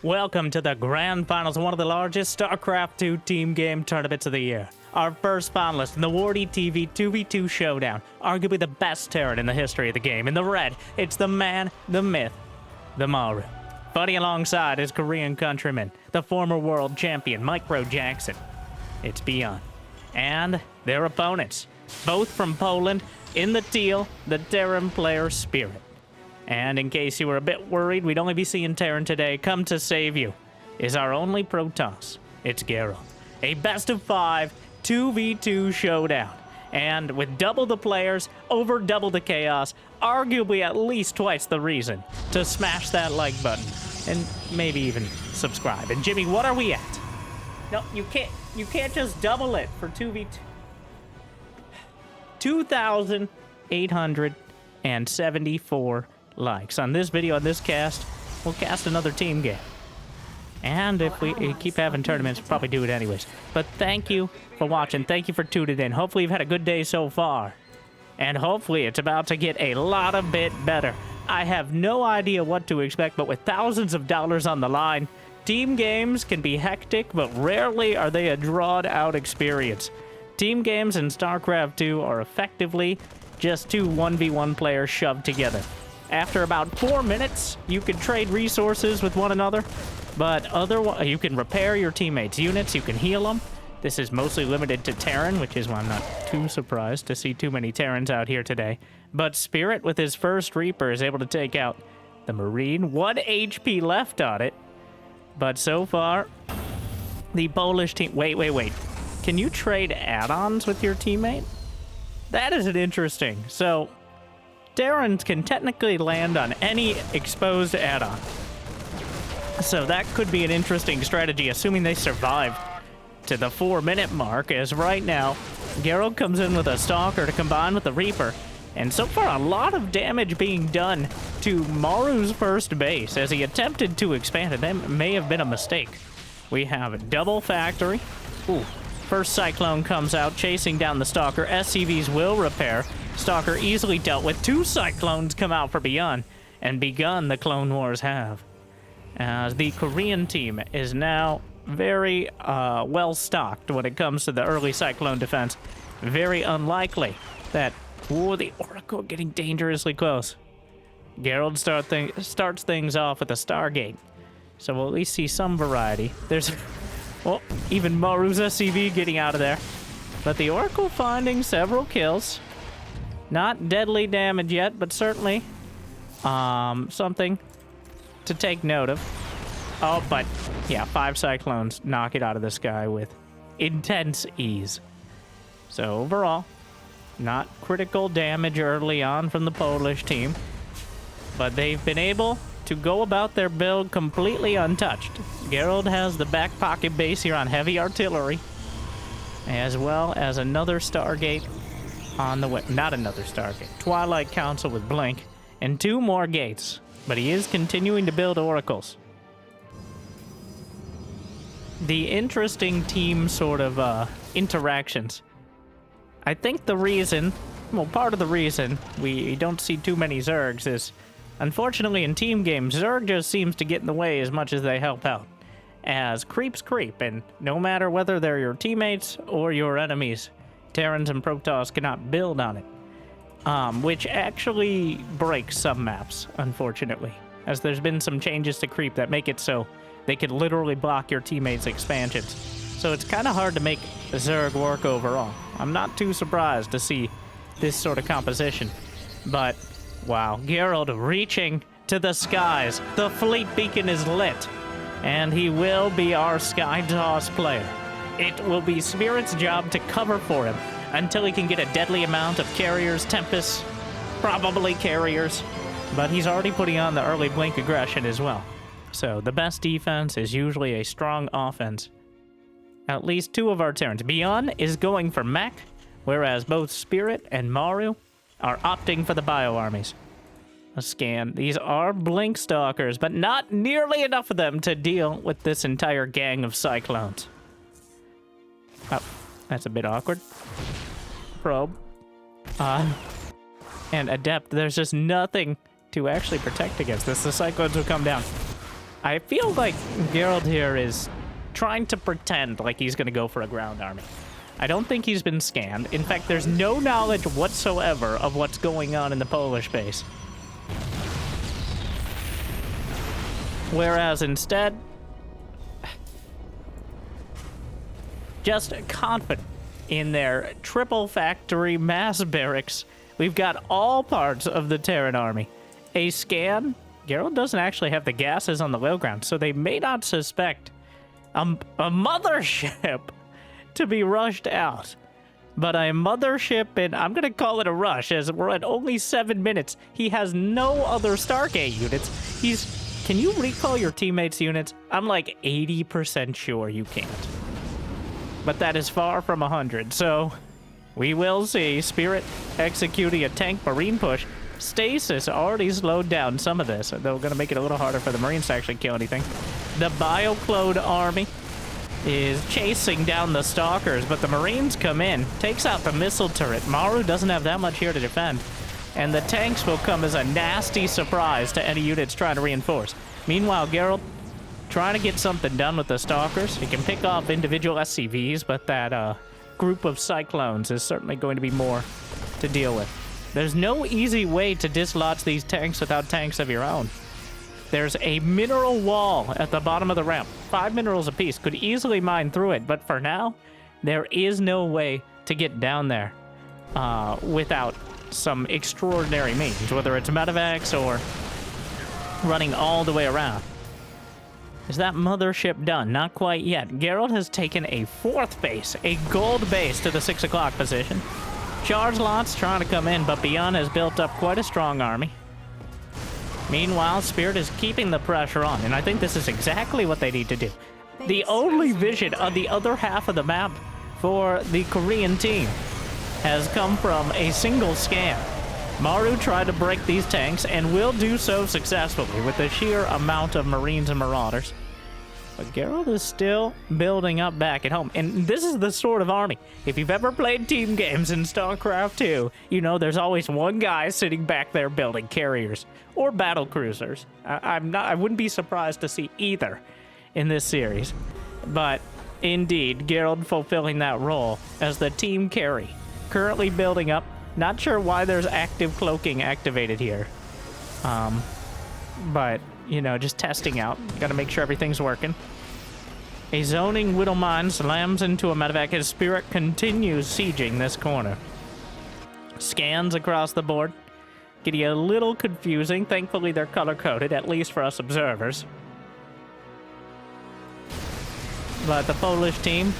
Welcome to the grand finals of one of the largest StarCraft 2 team game tournaments of the year. Our first finalist in the WardiTV 2v2 showdown, arguably the best Terran in the history of the game. In the red, it's the man, the myth, the Maru. Fighting alongside his Korean countryman, the former world champion Micro Jackson. It's ByuN. And their opponents, both from Poland, in the teal, the Terran player Spirit. And in case you were a bit worried we'd only be seeing Terran today, come to save you is our only Protoss. It's Gerald. A best of 5 2v2 showdown. And with double the players, over double the chaos, arguably at least twice the reason to smash that like button. And maybe even subscribe. And Jimmy, what are we at? No, you can't just double it for 2v2. 2,874 likes. On this video, on this cast, we'll cast another team game. And if we keep having tournaments, we'll probably do it anyways. But thank you for watching. Thank you for tuning in. Hopefully you've had a good day so far. And hopefully it's about to get a lot of bit better. I have no idea what to expect, but with thousands of dollars on the line, team games can be hectic, but rarely are they a drawn-out experience. Team games in StarCraft 2 are effectively just two 1v1 players shoved together. After about 4 minutes, you can trade resources with one another, but otherwise, you can repair your teammates' units, you can heal them. This is mostly limited to Terran, which is why I'm not too surprised to see too many Terrans out here today. But Spirit, with his first Reaper, is able to take out the Marine. 1 HP left on it. But so far, the Polish team... Wait. Can you trade add-ons with your teammate? That is interesting. So, Terrans can technically land on any exposed add-on. So that could be an interesting strategy, assuming they survive to the 4-minute mark, as right now, Gerald comes in with a Stalker to combine with the Reaper. And so far, a lot of damage being done to Maru's first base as he attempted to expand it. That may have been a mistake. We have a double factory. Ooh. First Cyclone comes out, chasing down the Stalker. SCVs will repair. Stalker easily dealt with. 2 Cyclones come out for ByuN, and begun the Clone Wars have. As the Korean team is now very well stocked when it comes to the early Cyclone defense. Very unlikely that... Ooh, the Oracle getting dangerously close. Gerald starts things off with a Stargate, so we'll at least see some variety. There's... Well, even Maru's SCV getting out of there. But the Oracle finding several kills. Not deadly damage yet, but certainly something to take note of. Oh, but yeah, 5 Cyclones knock it out of the sky with intense ease. So overall, not critical damage early on from the Polish team. But they've been able to go about their build completely untouched. Gerald has the back pocket base here on heavy artillery, as well as another Stargate on the way. Not another Stargate. Twilight Council with Blink, and 2 more gates. But he is continuing to build oracles. The interesting team sort of interactions. I think the reason, well, part of the reason we don't see too many Zergs is, unfortunately, in team games, Zerg just seems to get in the way as much as they help out. As creeps creep, and no matter whether they're your teammates or your enemies, Terrans and Protoss cannot build on it. Which actually breaks some maps, unfortunately. As there's been some changes to creep that make it so they can literally block your teammates' expansions. So it's kind of hard to make Zerg work overall. I'm not too surprised to see this sort of composition. But... wow, Gerald reaching to the skies. The fleet beacon is lit, and he will be our Sky Toss player. It will be Spirit's job to cover for him until he can get a deadly amount of carriers, Tempests, probably carriers, but he's already putting on the early blink aggression as well. So the best defense is usually a strong offense. At least 2 of our Terrans. ByuN is going for mech, whereas both Spirit and Maru are opting for the bio armies. A scan. These are Blink Stalkers, but not nearly enough of them to deal with this entire gang of Cyclones. Oh, that's a bit awkward. Probe. And Adept, there's just nothing to actually protect against this. The Cyclones will come down. I feel like Gerald here is trying to pretend like he's going to go for a ground army. I don't think he's been scanned. In fact, there's no knowledge whatsoever of what's going on in the Polish base. Whereas instead, just confident in their triple factory mass barracks, we've got all parts of the Terran army. A scan, Gerald doesn't actually have the gases on the low ground, so they may not suspect a mothership to be rushed out. But a mothership, and I'm going to call it a rush, as we're at only 7 minutes. He has no other Stargate units. Can you recall your teammates' units? I'm like 80% sure you can't. But that is far from 100, so we will see. Spirit executing a tank Marine push. Stasis already slowed down some of this. They're going to make it a little harder for the Marines to actually kill anything. The Bioclone army is chasing down the Stalkers, but the Marines come in, takes out the missile turret. Maru doesn't have that much here to defend, and the tanks will come as a nasty surprise to any units trying to reinforce. Meanwhile, Gerald trying to get something done with the Stalkers. He can pick off individual SCVs, but that group of Cyclones is certainly going to be more to deal with. There's no easy way to dislodge these tanks without tanks of your own. There's a mineral wall at the bottom of the ramp. 5 minerals apiece. Could easily mine through it, but for now, there is no way to get down there without some extraordinary means, whether it's medevacs or running all the way around. Is that mothership done? Not quite yet. Gerald has taken a 4th base, a gold base, to the 6 o'clock position. Charge lots trying to come in, but ByuN has built up quite a strong army. Meanwhile, Spirit is keeping the pressure on, and I think this is exactly what they need to do. The only vision on the other half of the map for the Korean team has come from a single scan. Maru tried to break these tanks and will do so successfully with the sheer amount of Marines and Marauders. But Gerald is still building up back at home. And this is the sort of army. If you've ever played team games in StarCraft 2, you know there's always one guy sitting back there building carriers or battlecruisers. I wouldn't be surprised to see either in this series. But indeed, Gerald fulfilling that role as the team carry. Currently building up. Not sure why there's active cloaking activated here. But, you know, just testing out. Gotta make sure everything's working. A zoning Whittle Mine slams into a medevac as Spirit continues sieging this corner. Scans across the board. Getting a little confusing. Thankfully, they're color-coded, at least for us observers. But the Polish team,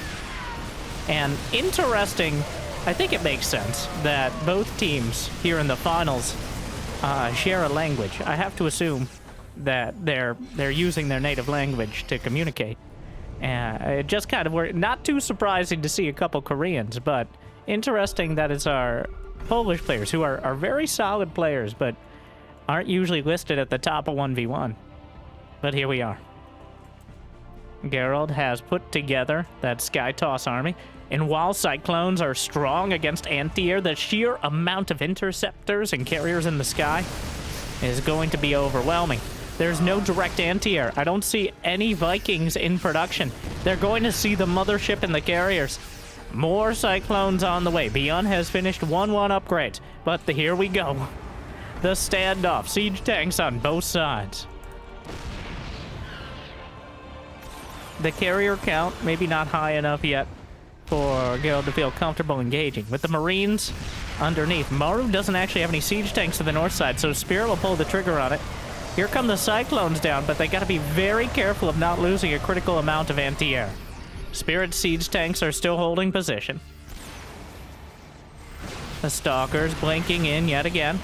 and interesting, I think it makes sense that both teams here in the finals share a language. I have to assume that they're using their native language to communicate. It just kind of worked. Not too surprising to see a couple Koreans, but interesting that it's our Polish players who are very solid players, but aren't usually listed at the top of 1v1. But here we are. Gerald has put together that Sky Toss army, and while Cyclones are strong against anti-air, the sheer amount of interceptors and carriers in the sky is going to be overwhelming. There's no direct anti-air. I don't see any Vikings in production. They're going to see the mothership and the carriers. More Cyclones on the way. ByuN has finished 1-1 upgrades, but here we go. The standoff. Siege tanks on both sides. The carrier count, maybe not high enough yet for Gerald to feel comfortable engaging. With the Marines underneath, Maru doesn't actually have any siege tanks to the north side, so Spirit will pull the trigger on it. Here come the Cyclones down, but they gotta be very careful of not losing a critical amount of anti-air. Spirit siege tanks are still holding position. The Stalkers blinking in yet again.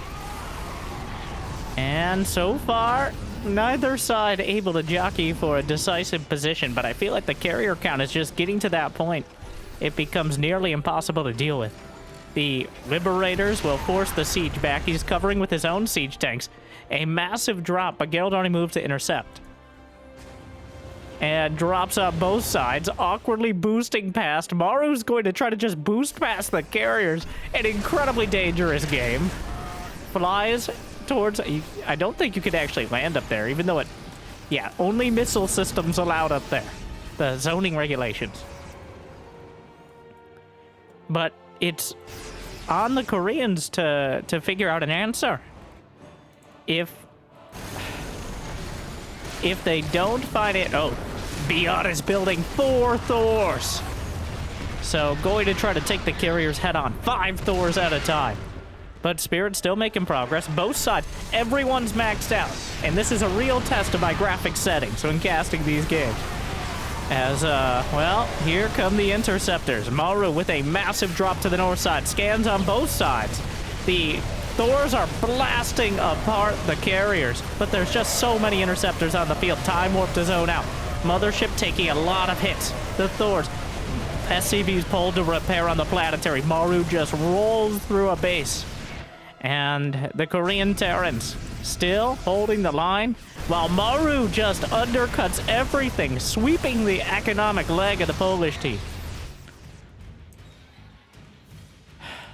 And so far, neither side able to jockey for a decisive position, but I feel like the carrier count is just getting to that point. It becomes nearly impossible to deal with. The Liberators will force the siege back. He's covering with his own siege tanks. A massive drop, but Gerald already moved to intercept. And drops up both sides, awkwardly boosting past. Maru's going to try to just boost past the carriers. An incredibly dangerous game. Flies towards... I don't think you could actually land up there, even though it Yeah, only missile systems allowed up there. The zoning regulations. But it's on the Koreans to figure out an answer. If they don't find it... Oh, BATTLECRUISERS is building 4 Thors. So going to try to take the carriers head on. 5 Thors at a time. But Spirit's still making progress. Both sides, everyone's maxed out. And this is a real test of my graphics settings when casting these games. As, well, here come the interceptors. Maru with a massive drop to the north side. Scans on both sides. The Thors are blasting apart the carriers, but there's just so many interceptors on the field. Time warp to zone out. Mothership taking a lot of hits. The Thors. SCVs pulled to repair on the planetary. Maru just rolls through a base. And the Korean Terrans still holding the line, while Maru just undercuts everything, sweeping the economic leg of the Polish team.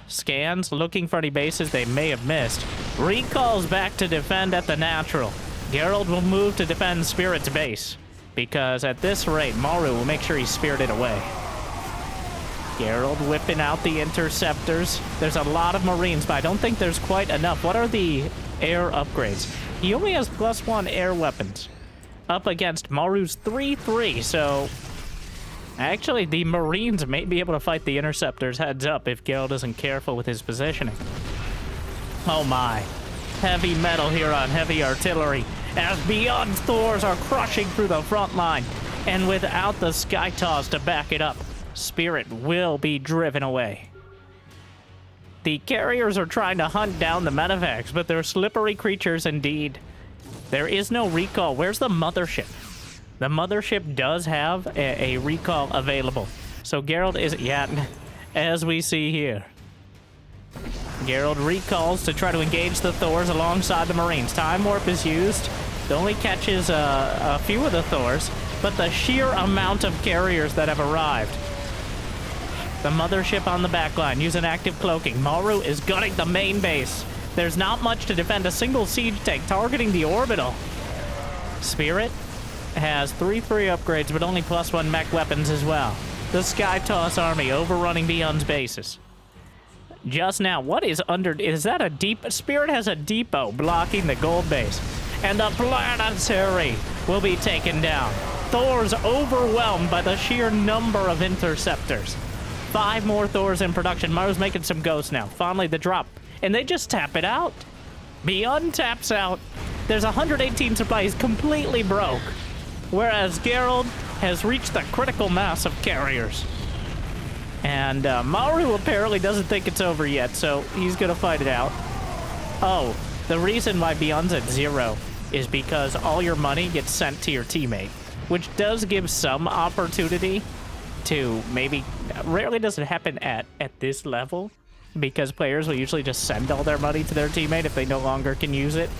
Scans, looking for any bases they may have missed. Recalls back to defend at the natural. Gerald will move to defend Spirit's base, because at this rate, Maru will make sure he's spirited away. Gerald whipping out the interceptors. There's a lot of Marines, but I don't think there's quite enough. What are the air upgrades? He only has +1 air weapons up against Maru's 3-3, so actually the Marines may be able to fight the interceptors heads up if Gerald isn't careful with his positioning. Oh my. Heavy metal here on heavy artillery as BATTLECRUISERS Thors are crushing through the front line, and without the sky toss to back it up, Spirit will be driven away. The carriers are trying to hunt down the medevacs, but they're slippery creatures indeed. There is no recall. Where's the mothership? The mothership does have a recall available. So Gerald is... Yeah, as we see here. Gerald recalls to try to engage the Thors alongside the Marines. Time warp is used. It only catches a few of the Thors, but the sheer amount of carriers that have arrived. The mothership on the backline, using active cloaking. Maru is gunning the main base. There's not much to defend a single siege tank targeting the orbital. Spirit has 3-3 upgrades, but only +1 mech weapons as well. The Sky Toss army overrunning ByuN's bases. Just now, what is under... Is that a deep... Spirit has a depot blocking the gold base. And the planetary will be taken down. Thor's overwhelmed by the sheer number of interceptors. 5 more Thors in production. Maru's making some ghosts now. Finally, the drop. And they just tap it out. ByuN taps out. There's 118 supply. He's completely broke. Whereas Gerald has reached the critical mass of carriers. And Maru apparently doesn't think it's over yet, so he's going to fight it out. Oh, the reason why ByuN's at 0 is because all your money gets sent to your teammate, which does give some opportunity to maybe... Rarely does it happen at this level, because players will usually just send all their money to their teammate if they no longer can use it.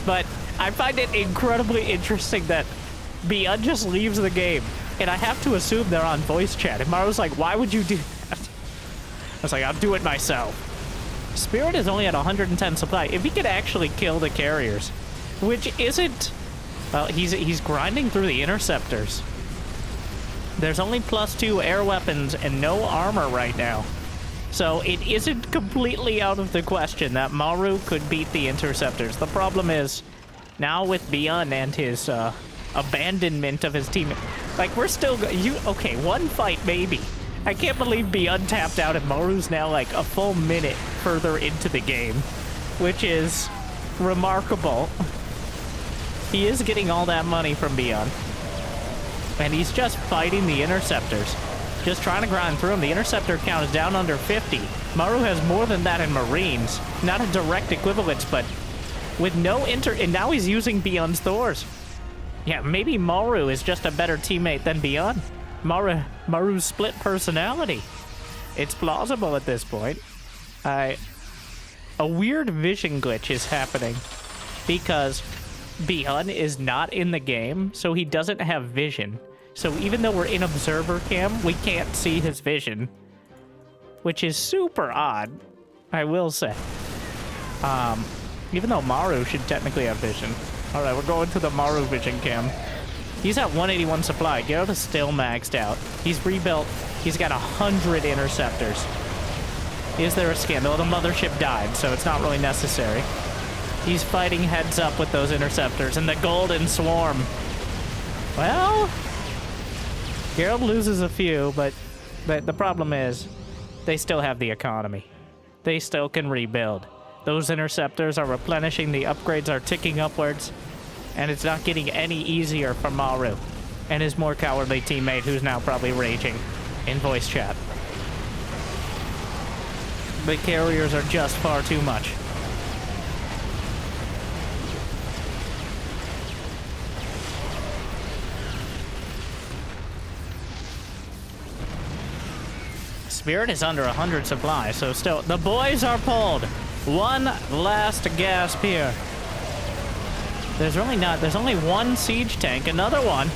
But I find it incredibly interesting that ByuN just leaves the game, and I have to assume they're on voice chat. And Maru's like, why would you do that? I was like, I'll do it myself. Spirit is only at 110 supply. If he could actually kill the carriers, which isn't... Well, he's grinding through the interceptors. There's only +2 air weapons and no armor right now. So it isn't completely out of the question that Maru could beat the interceptors. The problem is, now with ByuN and his abandonment of his team, like, we're still... Okay, one fight maybe. I can't believe ByuN tapped out and Maru's now like a full minute further into the game, which is remarkable. He is getting all that money from ByuN. And he's just fighting the interceptors. Just trying to grind through them. The interceptor count is down under 50. Maru has more than that in Marines. Not a direct equivalence, but with no and now he's using ByuN's Thors. Yeah, maybe Maru is just a better teammate than ByuN. Maru's split personality. It's plausible at this point. A weird vision glitch is happening because ByuN is not in the game, so he doesn't have vision. So even though we're in observer cam, we can't see his vision, which is super odd, I will say. Even though Maru should technically have vision. All right, we're going to the Maru vision cam. He's at 181 supply. Gerald is still maxed out. He's rebuilt. He's got 100 interceptors. Is there a scan? Though the mothership died, so it's not really necessary. He's fighting heads up with those interceptors and the golden swarm. Well, Gerald loses a few, but the problem is they still have the economy. They still can rebuild. Those interceptors are replenishing, the upgrades are ticking upwards, and it's not getting any easier for Maru and his more cowardly teammate who's now probably raging in voice chat. The carriers are just far too much. Spirit is under 100 supply, so still the boys are pulled. One last gasp here. There's only one siege tank, another one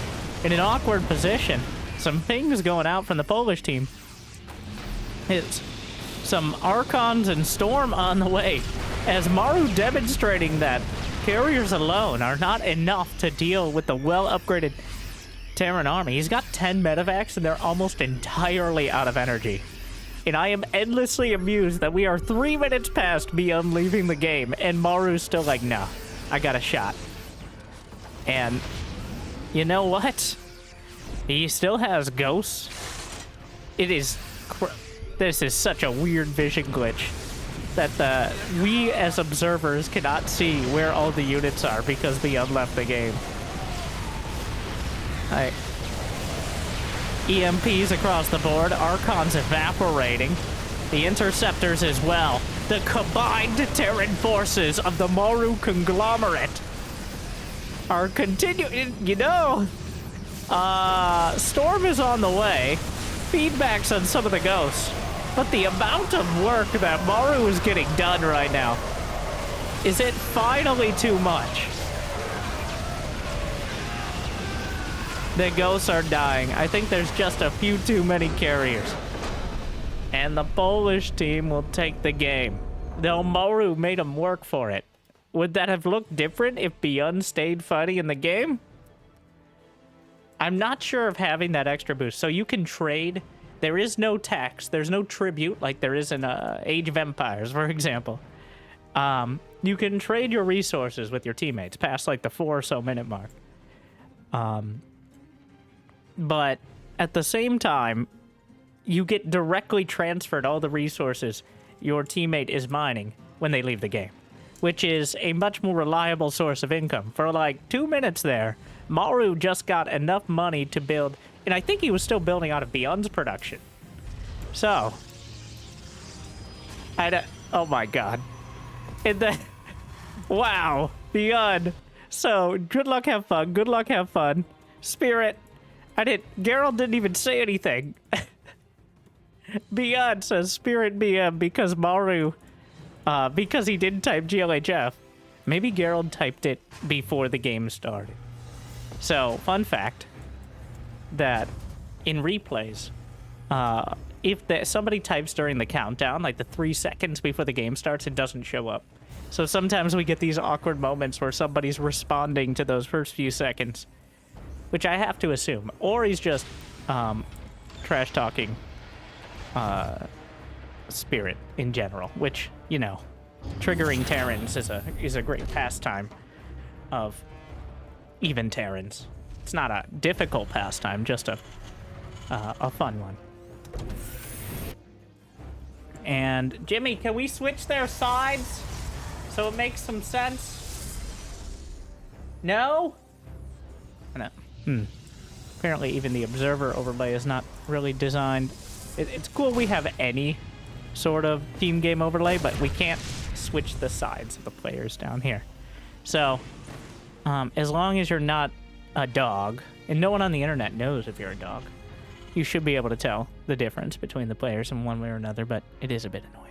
in an awkward position. Some pings going out from the Polish team. It's some Archons and Storm on the way, as Maru demonstrating that carriers alone are not enough to deal with the well-upgraded Terran army. He's got 10 medevacs and they're almost entirely out of energy. And I am endlessly amused that we are 3 minutes past BATTLECRUISERS leaving the game, and Maru's still like, nah, I got a shot. And you know what? He still has ghosts. This is such a weird vision glitch that we as observers cannot see where all the units are because BATTLECRUISERS left the game. EMPs across the board, Archons evaporating, the interceptors as well. The combined Terran forces of the Maru conglomerate are continuing, you know. Storm is on the way, feedbacks on some of the ghosts, but the amount of work that Maru is getting done right now, is it finally too much? The ghosts are dying. I think there's just a few too many carriers. And the Polish team will take the game. Though Maru made them work for it. Would that have looked different if ByuN stayed fighting in the game? I'm not sure of having that extra boost. So you can trade. There is no tax. There's no tribute like there is in Age of Empires, for example. You can trade your resources with your teammates past like the 4 or so minute mark. But at the same time, you get directly transferred all the resources your teammate is mining when they leave the game, which is a much more reliable source of income. For like 2 minutes there, Maru just got enough money to build, and I think he was still building out of ByuN's production. So, oh my god. Wow, ByuN. So, good luck, have fun. Good luck, have fun. Spirit. Gerald didn't even say anything. ByuN says Spirit BM because Maru, because he didn't type GLHF. Maybe Gerald typed it before the game started. So, fun fact, that in replays, if somebody types during the countdown, like the 3 seconds before the game starts, it doesn't show up. So sometimes we get these awkward moments where somebody's responding to those first few seconds, which I have to assume. Or he's just trash-talking Spirit in general, which, you know, triggering Terrans is a great pastime of even Terrans. It's not a difficult pastime, just a fun one. And Jimmy, can we switch their sides so it makes some sense? No? No. Apparently even the observer overlay is not really designed. It's cool we have any sort of team game overlay, but we can't switch the sides of the players down here. So, as long as you're not a dog, and no one on the internet knows if you're a dog, you should be able to tell the difference between the players in one way or another, but it is a bit annoying.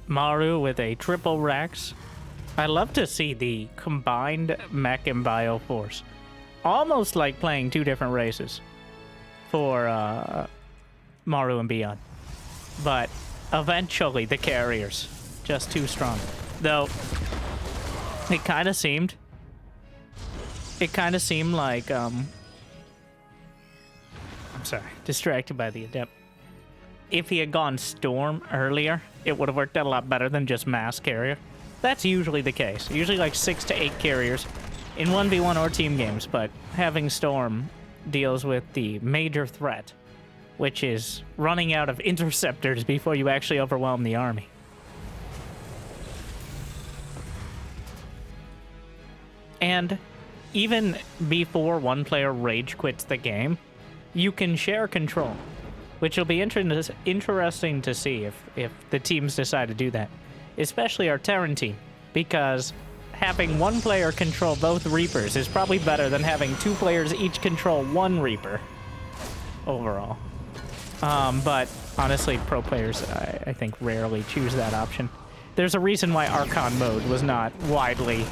Maru with a triple Rax. I love to see the combined mech and bio force. Almost like playing two different races for Maru and ByuN. but eventually the carriers just too strong. Though it kind of seemed like I'm sorry, distracted by the adept. If he had gone Storm earlier, it would have worked out a lot better than just mass carrier. That's usually the case. Usually like 6 to 8 carriers in 1v1 or team games, but having Storm deals with the major threat, which is running out of interceptors before you actually overwhelm the army. And even before one player rage quits the game, you can share control, which will be interesting to see if the teams decide to do that, especially our Terran team, because having one player control both Reapers is probably better than having 2 players each control 1 Reaper overall. But honestly, pro players, I think, rarely choose that option. There's a reason why Archon mode was not widely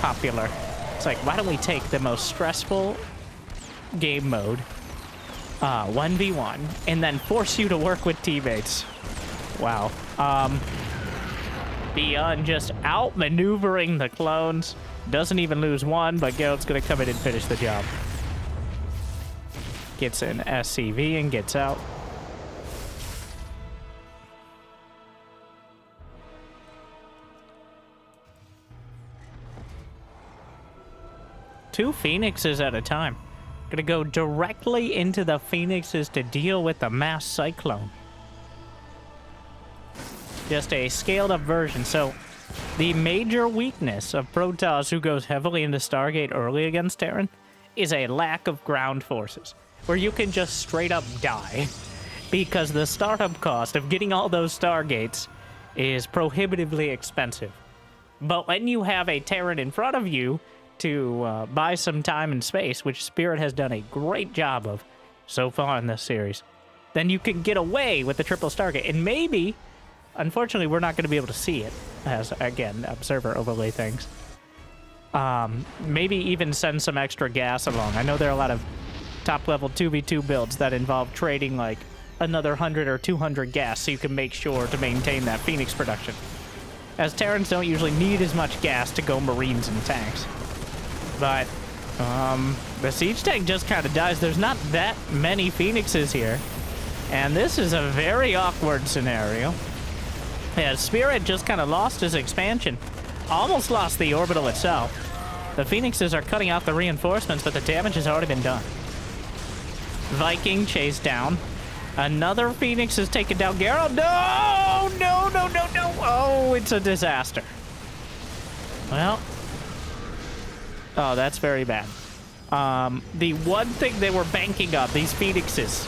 popular. It's like, why don't we take the most stressful game mode, 1v1, and then force you to work with teammates? Wow. ByuN just outmaneuvering the clones. Doesn't even lose one, but Gerald's gonna come in and finish the job. Gets an SCV and gets out. Two Phoenixes at a time. Gonna go directly into the Phoenixes to deal with the mass cyclone. Just a scaled up version. So the major weakness of Protoss, who goes heavily into Stargate early against Terran, is a lack of ground forces, where you can just straight up die, because the startup cost of getting all those Stargates is prohibitively expensive. But when you have a Terran in front of you to buy some time and space, which Spirit has done a great job of so far in this series, then you can get away with the triple Stargate. And maybe, unfortunately, we're not going to be able to see it, as, again, observer overlay things. Maybe even send some extra gas along. I know there are a lot of top-level 2v2 builds that involve trading, like, another 100 or 200 gas so you can make sure to maintain that Phoenix production, as Terrans don't usually need as much gas to go Marines and tanks. But the siege tank just kind of dies. There's not that many Phoenixes here, and this is a very awkward scenario. Yeah, Spirit just kind of lost his expansion. Almost lost the orbital itself. The Phoenixes are cutting out the reinforcements, but the damage has already been done. Viking chased down. Another Phoenix is taken down. Gerald, no! No, no, no, no! Oh, it's a disaster. Well, oh, that's very bad. The one thing they were banking on, these Phoenixes,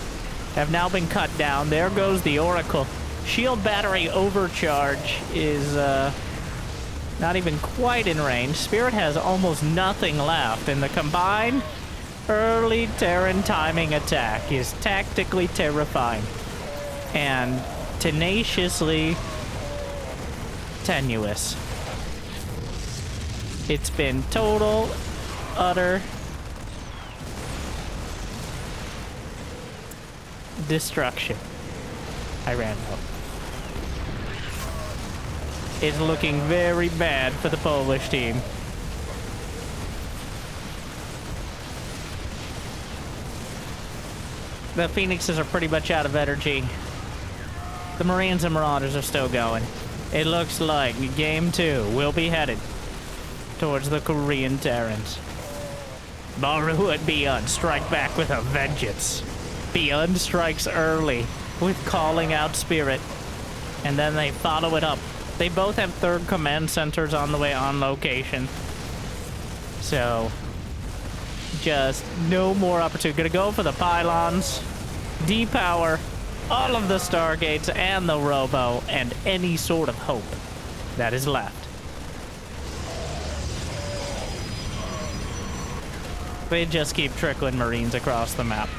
have now been cut down. There goes the Oracle. Shield battery overcharge is not even quite in range. Spirit has almost nothing left, and the combined early Terran timing attack is tactically terrifying and tenaciously tenuous. It's been total, utter destruction. I ran out. It's looking very bad for the Polish team. The Phoenixes are pretty much out of energy. The Marines and Marauders are still going. It looks like game 2 will be headed towards the Korean Terrans. Maru and ByuN strike back with a vengeance. ByuN strikes early with calling out Spirit, and then they follow it up. They both have 3rd command centers on the way on location. So, just no more opportunity. Gonna go for the pylons, depower all of the Stargates and the Robo, and any sort of hope that is left. They just keep trickling Marines across the map.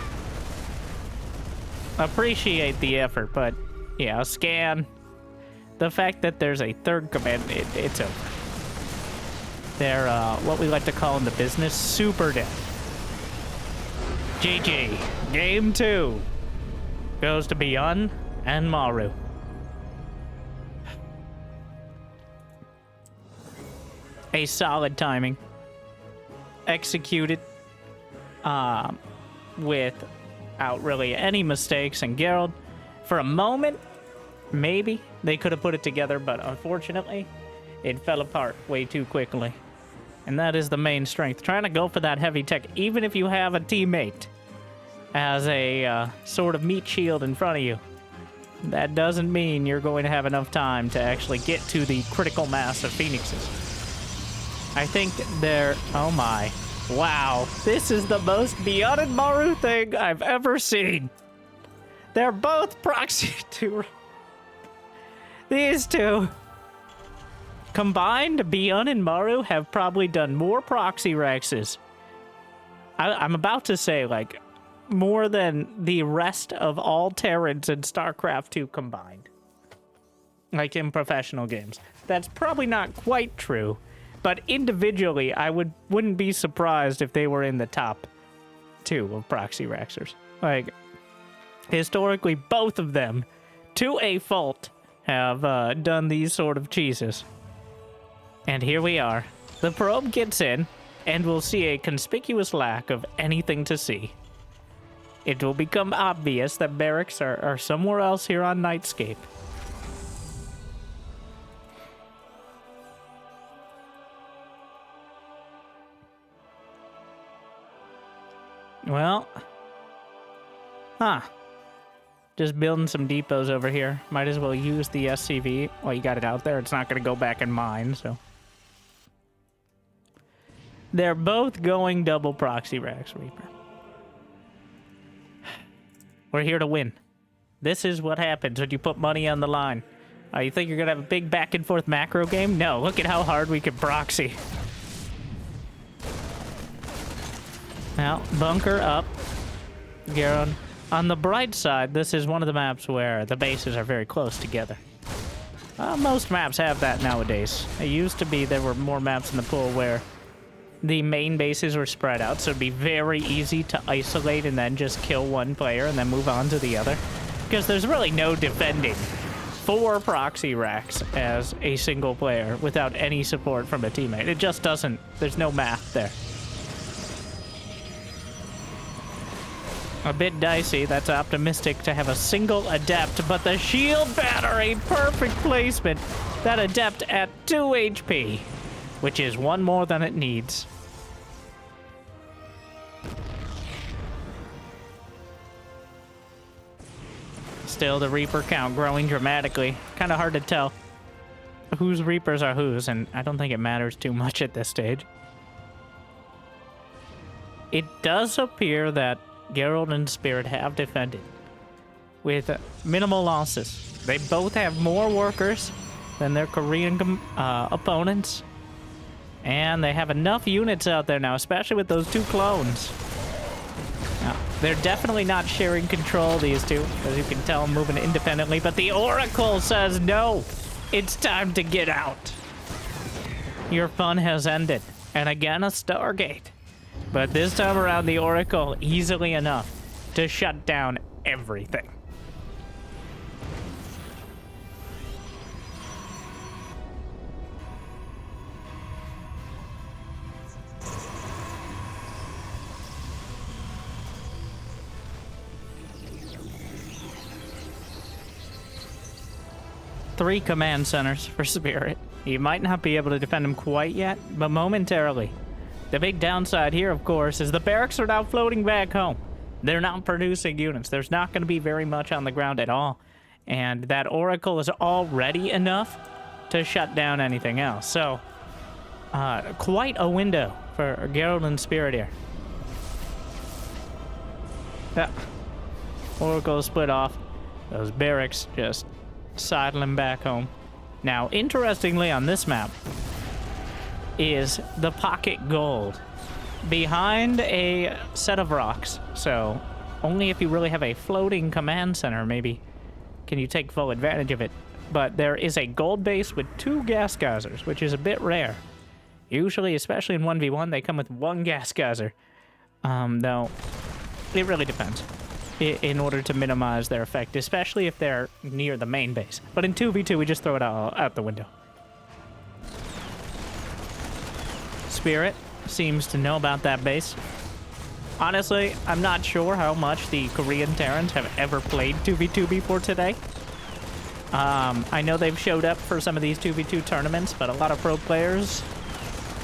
Appreciate the effort, but yeah, scan. The fact that there's a 3rd command, it's over. They're what we like to call in the business super dead. GG. Game 2 goes to ByuN and Maru. A solid timing. Executed without really any mistakes. And Gerald, for a moment, maybe they could have put it together, but unfortunately, it fell apart way too quickly. And that is the main strength. Trying to go for that heavy tech, even if you have a teammate as a sort of meat shield in front of you, that doesn't mean you're going to have enough time to actually get to the critical mass of Phoenixes. I think they're... Oh my. Wow. This is the most BATTLE and Maru thing I've ever seen. They're both proxy to... These two... Combined, ByuN and Maru have probably done more proxy rexes. I'm about to say, like, more than the rest of all Terrans in StarCraft 2 combined. Like, in professional games. That's probably not quite true, but individually, I wouldn't be surprised if they were in the top 2 of proxy rexers. Like, historically, both of them, to a fault, have done these sort of cheeses. And here we are. The probe gets in, and we'll see a conspicuous lack of anything to see. It will become obvious that barracks are somewhere else here on Nightscape. Well, just building some depots over here. Might as well use the SCV while you got it out there. It's not going to go back and mine, so. They're both going double proxy racks, Reaper. We're here to win. This is what happens when you put money on the line. You think you're going to have a big back and forth macro game? No, look at how hard we can proxy. Now, bunker up. Gerald. On the bright side, this is one of the maps where the bases are very close together. Most maps have that nowadays. It used to be there were more maps in the pool where the main bases were spread out, so it'd be very easy to isolate and then just kill one player and then move on to the other. Because there's really no defending 4 proxy racks as a single player without any support from a teammate. It just doesn't, there's no math there. A bit dicey. That's optimistic to have a single adept, but the shield battery, perfect placement. That adept at 2 HP, which is 1 more than it needs. Still, the Reaper count growing dramatically. Kind of hard to tell whose Reapers are whose, and I don't think it matters too much at this stage. It does appear that Gerald and Spirit have defended with minimal losses. They both have more workers than their Korean opponents, and they have enough units out there now, especially with those 2 clones. Now, they're definitely not sharing control, these two, as you can tell, moving independently, but the Oracle says no, it's time to get out. Your fun has ended, and again a Stargate. But this time around, the Oracle easily enough to shut down everything. Three command centers for Spirit. You might not be able to defend them quite yet, but momentarily. The big downside here, of course, is the barracks are now floating back home. They're not producing units. There's not going to be very much on the ground at all. And that Oracle is already enough to shut down anything else. So, quite a window for Gerald and Spirit here. Yeah. Oracle split off. Those barracks just sidling back home. Now, interestingly on this map, is the pocket gold behind a set of rocks. So only if you really have a floating command center, maybe can you take full advantage of it. But there is a gold base with 2 gas geysers, which is a bit rare. Usually, especially in 1v1, they come with 1 gas geyser. Though, it really depends. in order to minimize their effect, especially if they're near the main base. But in 2v2, we just throw it out the window. Spirit seems to know about that base. Honestly, I'm not sure how much the Korean Terrans have ever played 2v2 before today. I know they've showed up for some of these 2v2 tournaments, but a lot of pro players,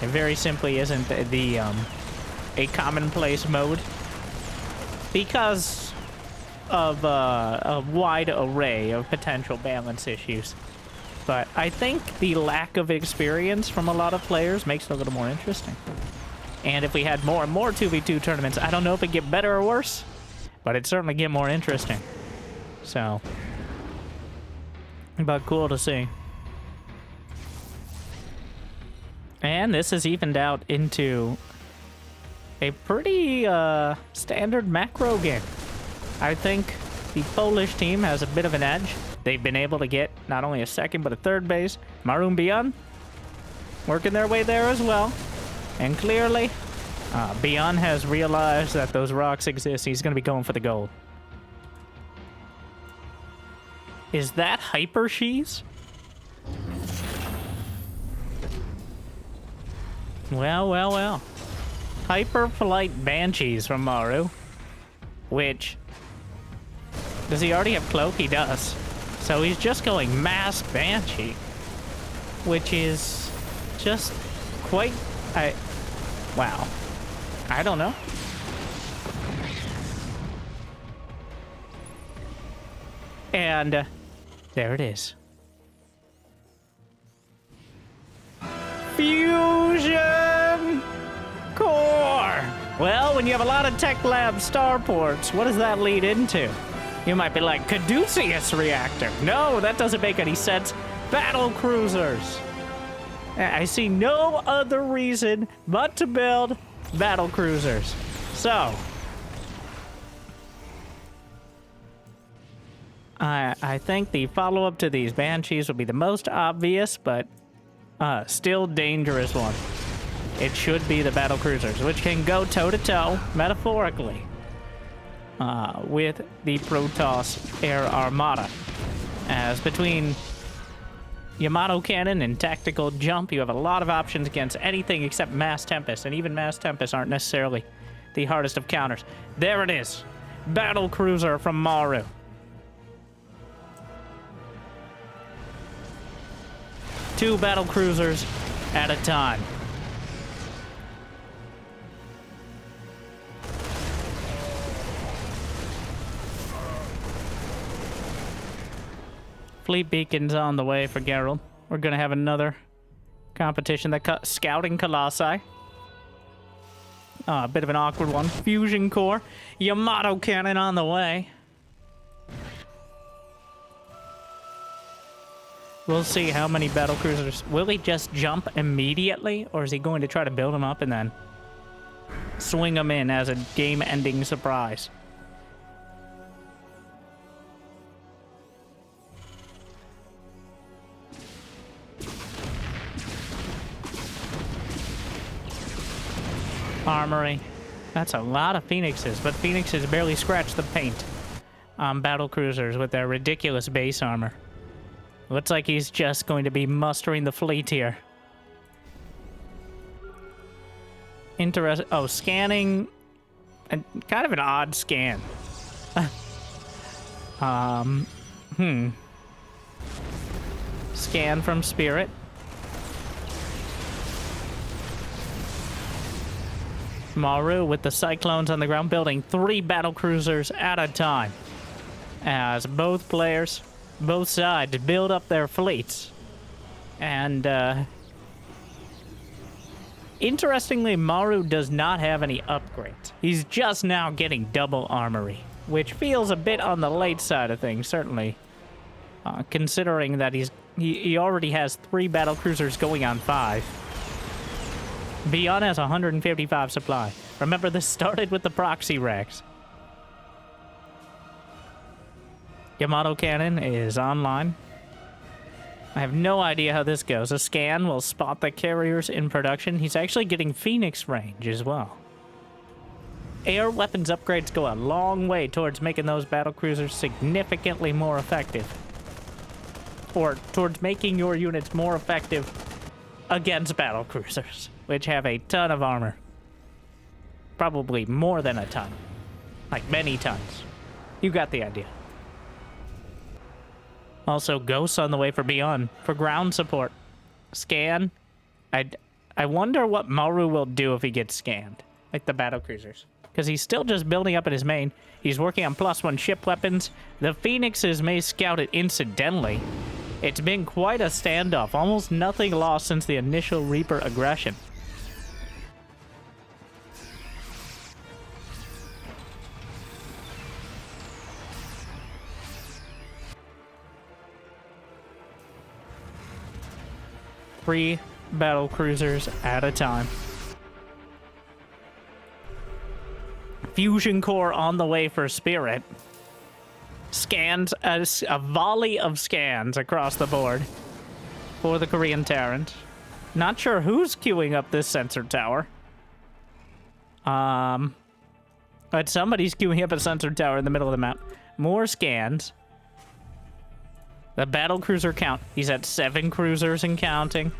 it very simply isn't a commonplace mode because of a wide array of potential balance issues. But I think the lack of experience from a lot of players makes it a little more interesting. And if we had more and more 2v2 tournaments, I don't know if it'd get better or worse, but it'd certainly get more interesting. So, but cool to see. And this has evened out into a pretty standard macro game. I think the Polish team has a bit of an edge. They've been able to get not only a second, but a third base. Maru ByuN working their way there as well. And clearly, ByuN has realized that those rocks exist. He's going to be going for the gold. Is that Hyper Shees? Well, well, well. Hyper Polite Banshees from Maru. Which... does he already have Cloak? He does. So he's just going Mass Banshee. Which is just quite... wow. I don't know. And there it is. Fusion Core! Well, when you have a lot of Tech Lab starports, what does that lead into? You might be like, Caduceus Reactor. No, that doesn't make any sense. Battle Cruisers. I see no other reason but to build Battle Cruisers. So, I think the follow-up to these Banshees will be the most obvious, but still dangerous one. It should be the Battle Cruisers, which can go toe-to-toe, metaphorically, with the Protoss Air Armada. As between Yamato Cannon and Tactical Jump, you have a lot of options against anything except Mass Tempest, and even Mass Tempest aren't necessarily the hardest of counters. There it is. Battle Cruiser from Maru. Two Battle Cruisers at a time. Fleet beacons on the way for Gerald. We're gonna have another competition, that Scouting Colossi. A bit of an awkward one. Fusion Core. Yamato Cannon on the way. We'll see how many battle cruisers. Will he just jump immediately, or is he going to try to build them up and then swing them in as a game-ending surprise? Armory. That's a lot of Phoenixes, but Phoenixes barely scratch the paint on battle cruisers with their ridiculous base armor. Looks like he's just going to be mustering the fleet here. Oh, scanning. Kind of an odd scan. Scan from Spirit. Maru with the Cyclones on the ground, building 3 battle cruisers at a time. As both players, both sides, build up their fleets. And, interestingly, Maru does not have any upgrades. He's just now getting double armory, which feels a bit on the late side of things, certainly. Considering that he already has 3 battle cruisers going on 5. ByuN has 155 supply. Remember, this started with the proxy racks. Yamato Cannon is online. I have no idea how this goes. A scan will spot the carriers in production. He's actually getting Phoenix range as well. air weapons upgrades go a long way towards making those battlecruisers significantly more effective. Or towards making your units more effective against battlecruisers, which have a ton of armor. Probably more than a ton. Like many tons. You got the idea. Also, ghosts on the way for ByuN for ground support. Scan. I wonder what Maru will do if he gets scanned. Like the battlecruisers. Because he's still just building up in his main. He's working on +1 ship weapons. The Phoenixes may scout it incidentally. It's been quite a standoff. Almost nothing lost since the initial Reaper aggression. Three battlecruisers at a time. Fusion core on the way for Spirit. Scans, a volley of scans across the board for the Korean Terran. Not sure who's queuing up this sensor tower. But somebody's queuing up a sensor tower in the middle of the map. More scans. The battlecruiser count. He's at 7 cruisers and counting.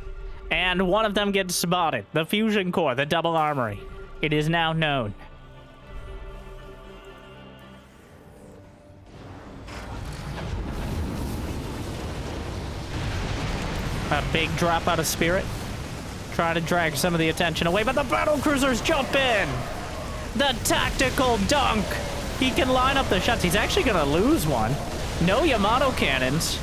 And one of them gets spotted. The fusion core, the double armory. It is now known. A big drop out of Spirit. Trying to drag some of the attention away, but the battlecruisers jump in! The tactical dunk! He can line up the shots. He's actually gonna lose one. No Yamato cannons.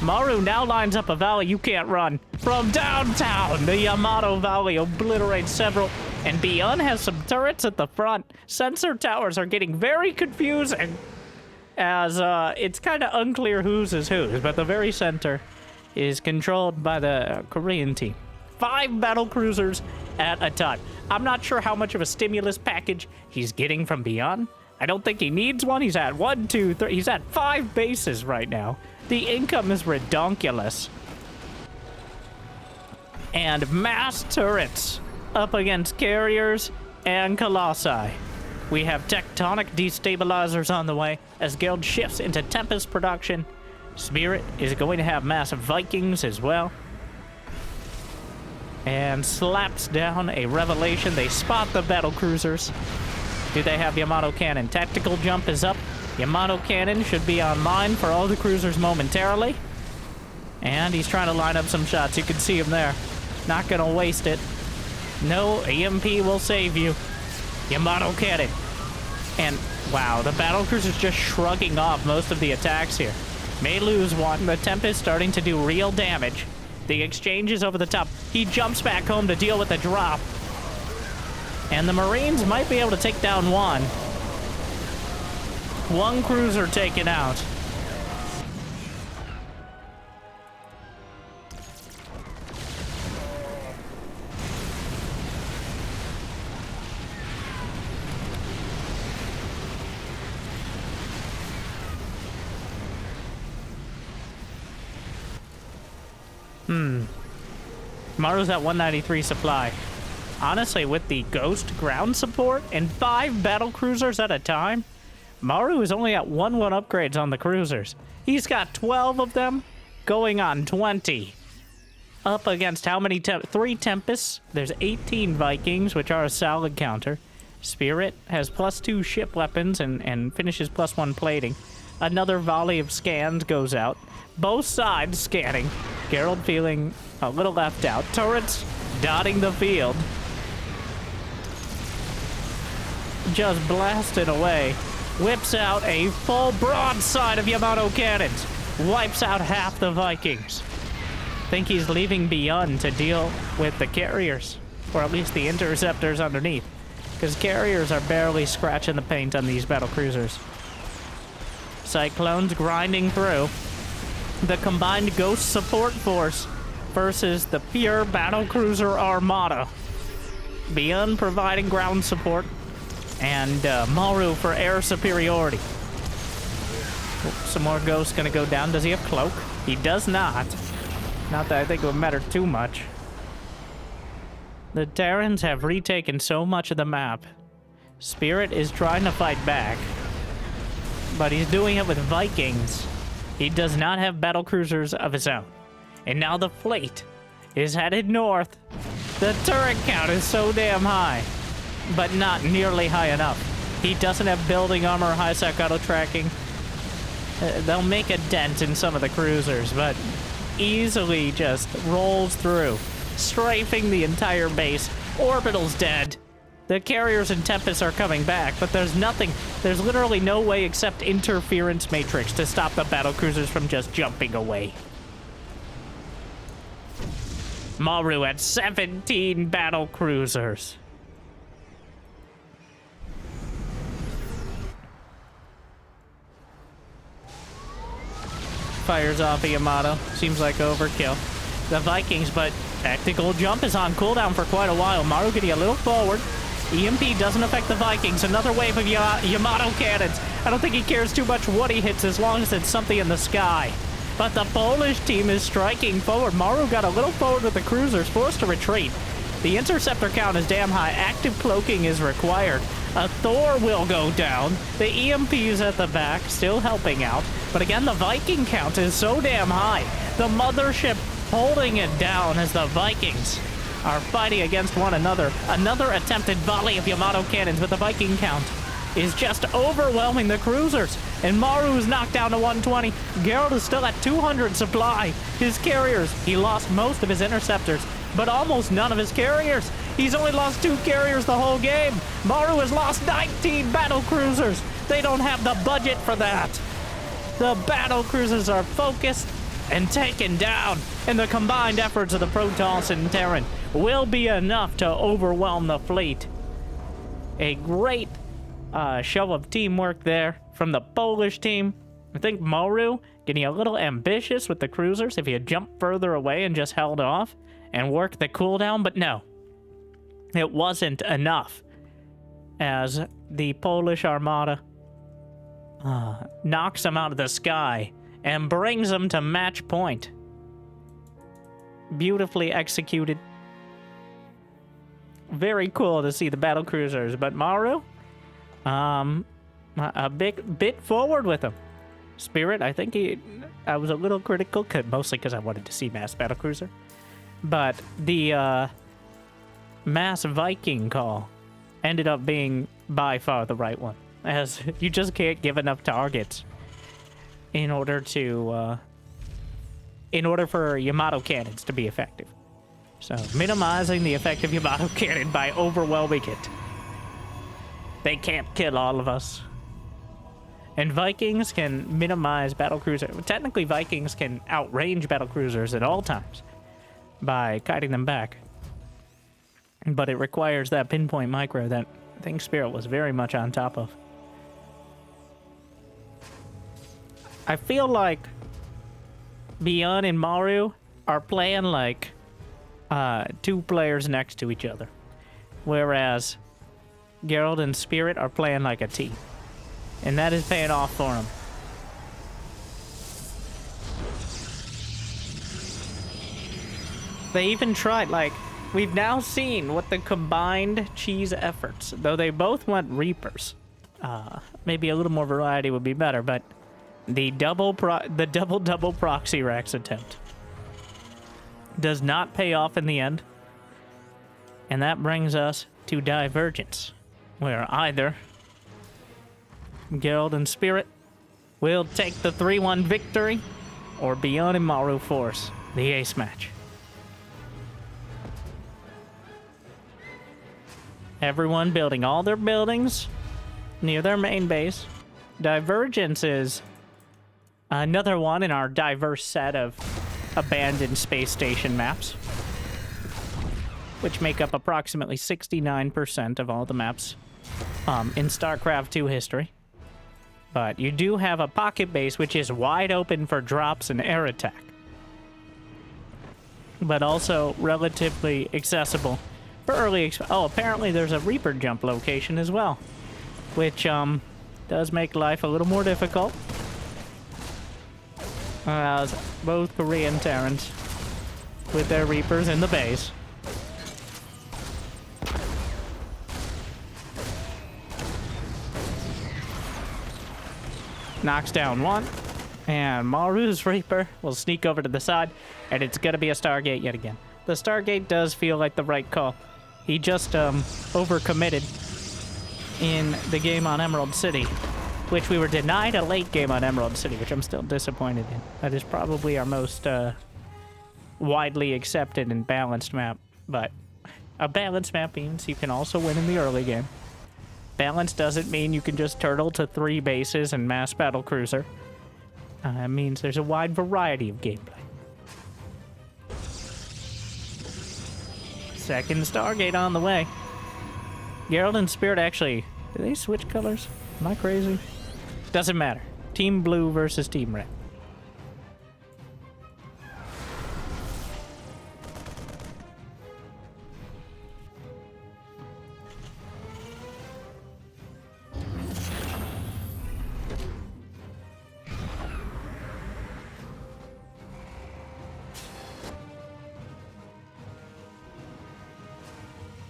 Maru now lines up a volley you can't run. From downtown, the Yamato volley obliterates several. And ByuN has some turrets at the front. Sensor towers are getting very confusing. As it's kind of unclear whose is whose, but the very center is controlled by the Korean team. 5 battlecruisers at a time. I'm not sure how much of a stimulus package he's getting from ByuN. I don't think he needs one. He's at 1, 2, 3. He's at 5 bases right now. The income is redonkulous. And mass turrets up against carriers and colossi. We have tectonic destabilizers on the way as Gerald shifts into Tempest production. Spirit is going to have massive Vikings as well. And slaps down a revelation. They spot the battlecruisers. Do they have Yamato cannon? Tactical jump is up. Yamato cannon should be online for all the cruisers momentarily. And he's trying to line up some shots. You can see him there. Not gonna waste it. No, EMP will save you. Yamato cannon. And wow, the battlecruiser's just shrugging off most of the attacks here. May lose one. The Tempest starting to do real damage. The exchange is over the top. He jumps back home to deal with the drop. And the Marines might be able to take down one. One cruiser taken out. Maru's at 193 supply. Honestly, with the Ghost ground support and 5 battlecruisers at a time, Maru is only at 1-1 upgrades on the cruisers. He's got 12 of them, going on 20. Up against how many? 3 Tempests. There's 18 Vikings, which are a solid counter. Spirit has +2 ship weapons and finishes +1 plating. Another volley of scans goes out. Both sides scanning. Gerald feeling a little left out. Turrets dotting the field. Just blasted away. Whips out a full broadside of Yamato cannons. Wipes out half the Vikings. Think he's leaving ByuN to deal with the carriers. Or at least the interceptors underneath. Because carriers are barely scratching the paint on these battlecruisers. Cyclones grinding through. The combined Ghost support force versus the pure battlecruiser armada. ByuN providing ground support. And Maru for air superiority. Some more Ghosts gonna go down. Does he have Cloak? He does not. Not that I think it would matter too much. The Terrans have retaken so much of the map. Spirit is trying to fight back, but he's doing it with Vikings. He does not have battlecruisers of his own. And now the fleet is headed north. The turret count is so damn high, but not nearly high enough. He doesn't have building armor or high-sec auto tracking. They'll make a dent in some of the cruisers, but easily just rolls through, strafing the entire base. Orbital's dead. The carriers and Tempest are coming back, but there's nothing. There's literally no way except interference matrix to stop the battlecruisers from just jumping away. Maru at 17 battlecruisers. Fires off a Yamato. Seems like overkill. The Vikings, but tactical jump is on cooldown for quite a while. Maru getting a little forward. EMP doesn't affect the Vikings. Another wave of Yamato cannons. I don't think he cares too much what he hits as long as it's something in the sky. But the Polish team is striking forward. Maru got a little forward with the cruisers, forced to retreat. The interceptor count is damn high. Active cloaking is required. A Thor will go down. The EMPs at the back still helping out. But again, the Viking count is so damn high. The mothership holding it down as the Vikings are fighting against one another. Another attempted volley of Yamato cannons, but the Viking count is just overwhelming the cruisers. And Maru is knocked down to 120. Gerald is still at 200 supply. His carriers, he lost most of his interceptors, but almost none of his carriers. He's only lost 2 carriers the whole game. Maru has lost 19 battlecruisers. They don't have the budget for that. The battlecruisers are focused and taken down, and the combined efforts of the Protoss and Terran will be enough to overwhelm the fleet. A great show of teamwork there from the Polish team. I think Maru getting a little ambitious with the cruisers if he had jumped further away and just held off and worked the cooldown, but no. It wasn't enough as the Polish armada knocks him out of the sky and brings him to match point. Beautifully executed. Very cool to see the battlecruisers, but Maru, a bit forward with him. Spirit, I think I was a little critical, mostly because I wanted to see mass battlecruiser. But the mass Viking call ended up being by far the right one, as you just can't give enough targets in order for Yamato cannons to be effective. So minimizing the effect of Yamato cannon by overwhelming it. They can't kill all of us. And Vikings can minimize battlecruiser. Technically, Vikings can outrange battlecruisers at all times by kiting them back. But it requires that pinpoint micro that I think Spirit was very much on top of. I feel like ByuN and Maru are playing like 2 players next to each other, whereas Gerald and Spirit are playing like a team, and that is paying off for them. They even tried, like, we've now seen what the combined cheese efforts, though they both went Reapers. Maybe a little more variety would be better, but the double proxy racks attempt does not pay off in the end. And that brings us to Divergence, where either Gerald and Spirit will take the 3-1 victory, or ByuN and Maru force the ace match. Everyone building all their buildings near their main base. Divergence is another one in our diverse set of abandoned space station maps, which make up approximately 69% of all the maps in StarCraft 2 history. But you do have a pocket base which is wide open for drops and air attack, but also relatively accessible for early apparently there's a Reaper jump location as well, which does make life a little more difficult. Both Korean Terrans with their Reapers in the base. knocks down one. And Maru's Reaper will sneak over to the side, and it's going to be a Stargate yet again. The Stargate does feel like the right call. He just overcommitted in the game on Emerald City, which we were denied a late game on Emerald City, which I'm still disappointed in. That is probably our most widely accepted and balanced map, but a balanced map means you can also win in the early game. Balance doesn't mean you can just turtle to 3 bases and mass battle cruiser. It means there's a wide variety of gameplay. Second Stargate on the way. Gerald and Spirit actually, do they switch colors? Am I crazy? Doesn't matter. Team Blue versus Team Red.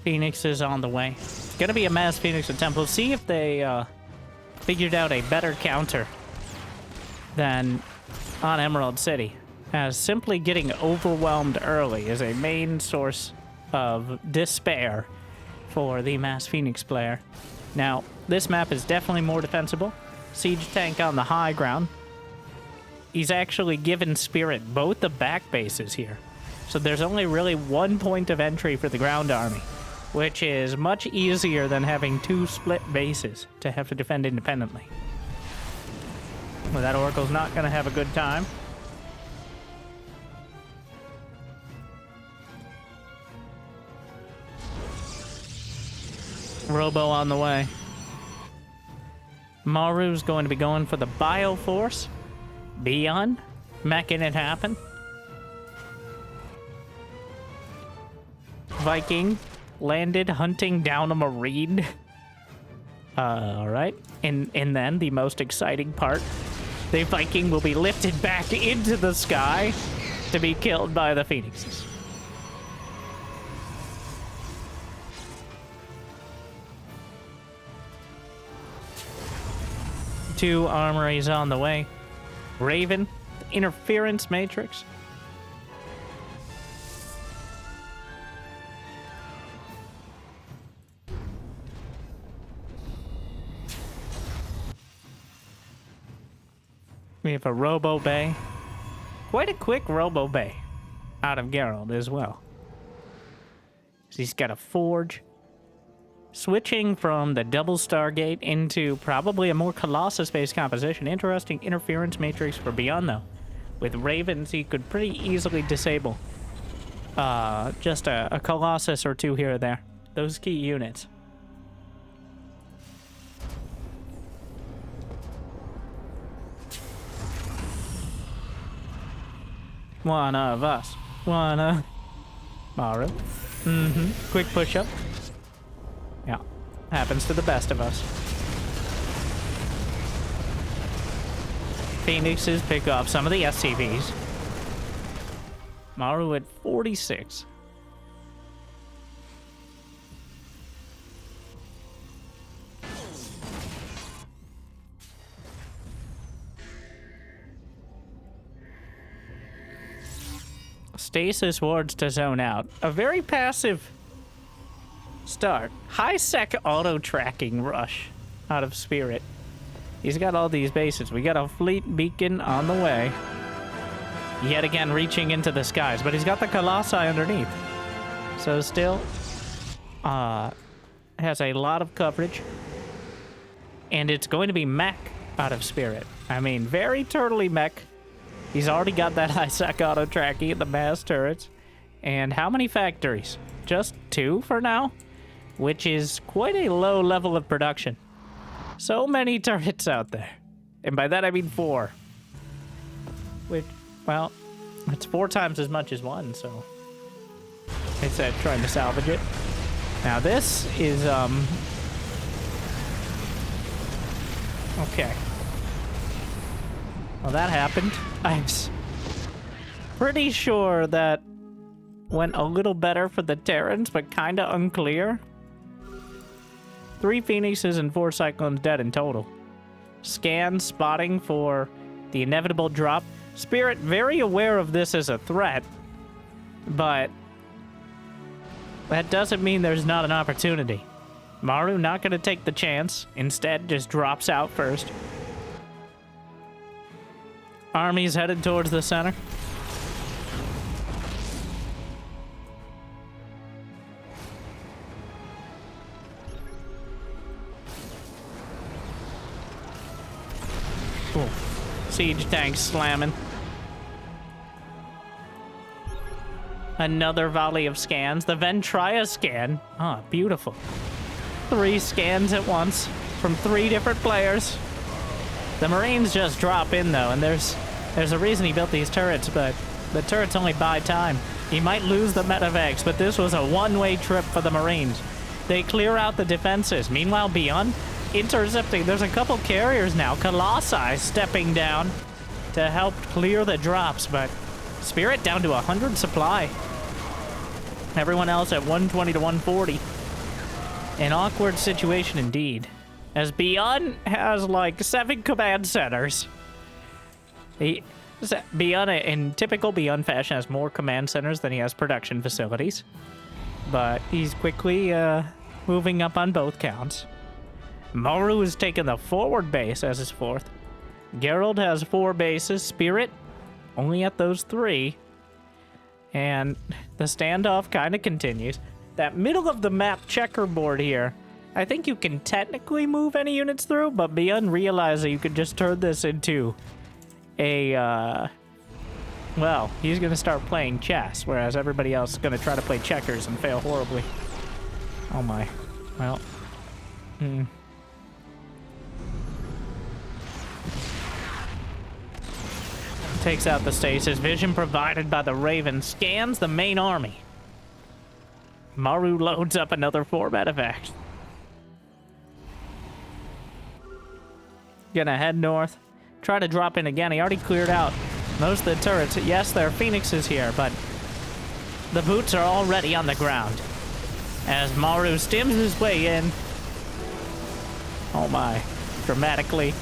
Phoenix is on the way. It's gonna be a mass Phoenix attempt. We'll see if they figured out a better counter than on Emerald City, as simply getting overwhelmed early is a main source of despair for the mass Phoenix player. Now, this map is definitely more defensible. Siege tank on the high ground. He's actually given Spirit both the back bases here. So there's only really 1 point of entry for the ground army, which is much easier than having 2 split bases to have to defend independently. Well, that Oracle's not going to have a good time. Robo on the way. Maru's going to be going for the Bioforce. ByuN, making it happen. Viking landed hunting down a Marine. Alright. And then the most exciting part. The Viking will be lifted back into the sky to be killed by the Phoenixes. Two armories on the way. Raven, interference matrix. We have a Robo Bay. Quite a quick Robo Bay out of Gerald as well. He's got a Forge. Switching from the double Stargate into probably a more Colossus-based composition. Interesting interference matrix for ByuN, though. With Ravens, he could pretty easily disable just a Colossus or 2 here or there. Those key units. One of us. One of... Maru. Quick push-up. Yeah. Happens to the best of us. Phoenixes pick up some of the SCVs. Maru at 46. Stasis wards to zone out. A very passive start. High sec auto tracking rush out of Spirit. He's got all these bases. We got a fleet beacon on the way. Yet again reaching into the skies, but he's got the Colossi underneath. So still has a lot of coverage. And it's going to be mech out of Spirit. I mean, very turtly mech. He's already got that high sec auto tracking at the mass turrets. And how many factories? Just 2 for now? Which is quite a low level of production. So many turrets out there. And by that I mean 4. Which, well, it's 4 times as much as 1, so... It's trying to salvage it. Now this is, okay. Well, that happened. I'm pretty sure that went a little better for the Terrans, but kind of unclear. 3 Phoenixes and 4 Cyclones dead in total. scan spotting for the inevitable drop. Spirit very aware of this as a threat, but that doesn't mean there's not an opportunity. Maru not going to take the chance. Instead, just drops out first. Army's headed towards the center. Cool. Siege tanks slamming. Another volley of scans. The Ventria scan. Ah, beautiful. 3 scans at once from 3 different players. The Marines just drop in, though, and there's a reason he built these turrets, but the turrets only buy time. He might lose the medevacs, but this was a one-way trip for the Marines. They clear out the defenses. Meanwhile, ByuN intercepting. There's a couple carriers now. Colossi stepping down to help clear the drops, but Spirit down to 100 supply. Everyone else at 120 to 140. An awkward situation indeed, as ByuN has like 7 command centers. ByuN, in typical ByuN fashion, has more command centers than he has production facilities, but he's quickly moving up on both counts. Maru has taken the forward base as his 4th. Gerald has 4 bases. Spirit only at those 3. And the standoff kind of continues. That middle of the map checkerboard here, I think you can technically move any units through, but ByuN realized that you could just turn this into a, well, he's going to start playing chess, whereas everybody else is going to try to play checkers and fail horribly. Oh my. Well. Takes out the stasis. Vision provided by the Raven. Scans the main army. Maru loads up another 4 medevacs. Gonna head north. Try to drop in again. He already cleared out most of the turrets. Yes, there are Phoenixes here, but the boots are already on the ground. As Maru stims his way in. Oh my. Dramatically.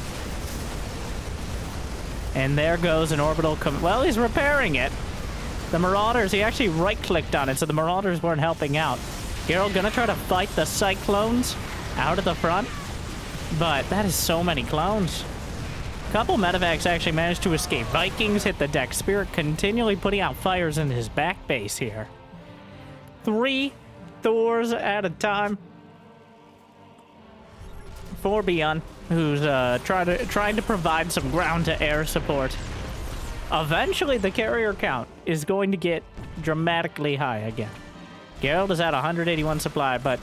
And there goes an orbital well, he's repairing it. The Marauders, he actually right-clicked on it, so the Marauders weren't helping out. Gerald gonna try to fight the Cyclones out of the front, but that is so many clones. A couple medevacs actually managed to escape. Vikings hit the deck. Spirit continually putting out fires in his back base here. 3 Thors at a time. For ByuN, who's trying to provide some ground-to-air support. Eventually, the carrier count is going to get dramatically high again. Gerald is at 181 supply, but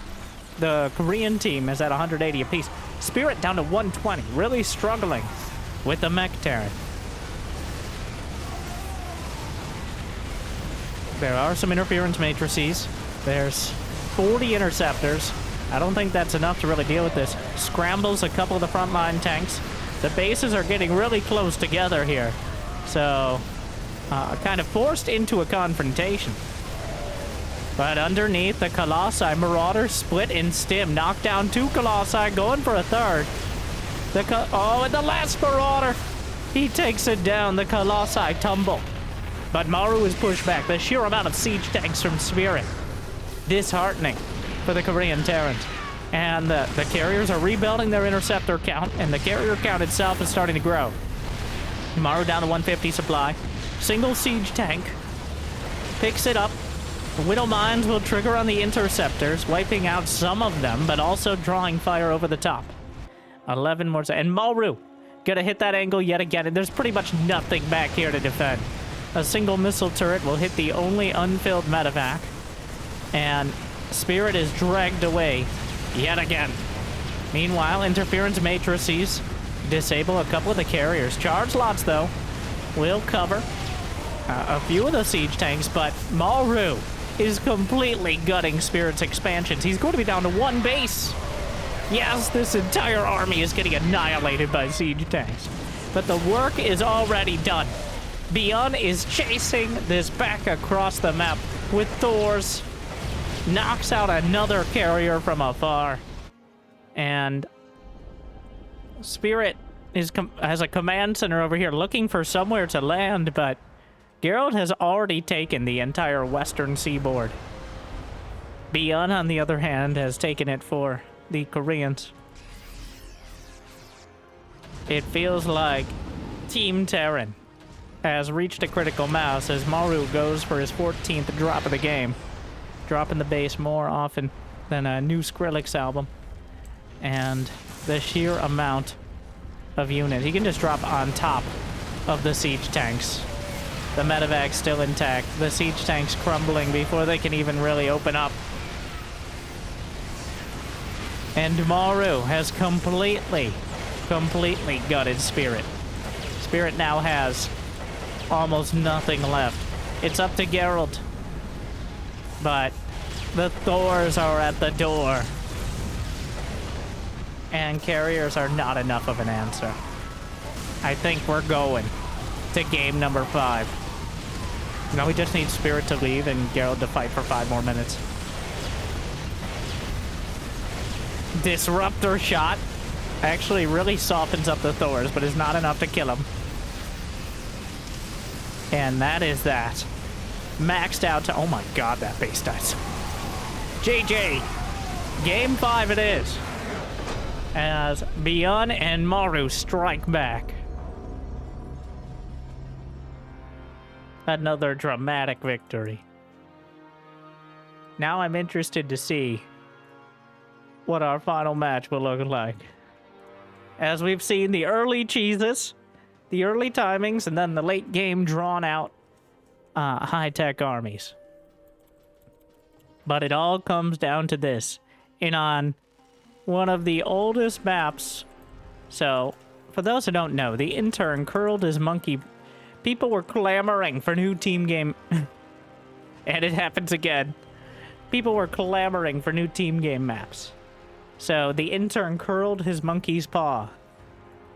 the Korean team is at 180 apiece. Spirit down to 120, really struggling with the mech Terran. There are some interference matrices. There's 40 interceptors. I don't think that's enough to really deal with this. Scrambles a couple of the frontline tanks. The bases are getting really close together here. So, kind of forced into a confrontation. But underneath, the Colossi Marauders split in stim. Knock down 2 Colossi, going for a 3rd. And the last Marauder! He takes it down. The Colossi tumble. But Maru is pushed back. The sheer amount of siege tanks from Spirit. Disheartening for the Korean Terrans. And the carriers are rebuilding their interceptor count, and the carrier count itself is starting to grow. Maru down to 150 supply. Single siege tank. Picks it up. Widow Mines will trigger on the interceptors, wiping out some of them, but also drawing fire over the top. 11 more. And Maru gonna hit that angle yet again, and there's pretty much nothing back here to defend. A single missile turret will hit the only unfilled medevac. And Spirit is dragged away yet again. Meanwhile, interference matrices disable a couple of the carriers. Charge lots, though, will cover a few of the siege tanks, but Maru is completely gutting Spirit's expansions. He's going to be down to 1 base. Yes, this entire army is getting annihilated by siege tanks, but the work is already done. ByuN is chasing this back across the map with Thors. Knocks out another carrier from afar. And Spirit has a command center over here looking for somewhere to land, but Gerald has already taken the entire western seaboard. ByuN, on the other hand, has taken it for the Koreans. It feels like Team Terran has reached a critical mass as Maru goes for his 14th drop of the game, dropping the base more often than a new Skrillex album. And the sheer amount of units. He can just drop on top of the siege tanks. The medevac's still intact. The siege tanks crumbling before they can even really open up. And Maru has completely gutted Spirit. Spirit now has almost nothing left. It's up to Gerald. But the Thors are at the door. And carriers are not enough of an answer. I think we're going to game number 5. Now we just need Spirit to leave and Gerald to fight for 5 more minutes. Disruptor shot actually really softens up the Thors, but is not enough to kill him. And that is that. Maxed out to... Oh my god, that base dies. GG! Game 5 it is. As ByuN and Maru strike back. Another dramatic victory. Now I'm interested to see what our final match will look like. As we've seen the early cheeses, the early timings, and then the late game drawn out high-tech armies. But it all comes down to this. And on one of the oldest maps. So, for those who don't know, the intern curled his monkey. People were clamoring for new team game. And it happens again. People were clamoring for new team game maps. So, the intern curled his monkey's paw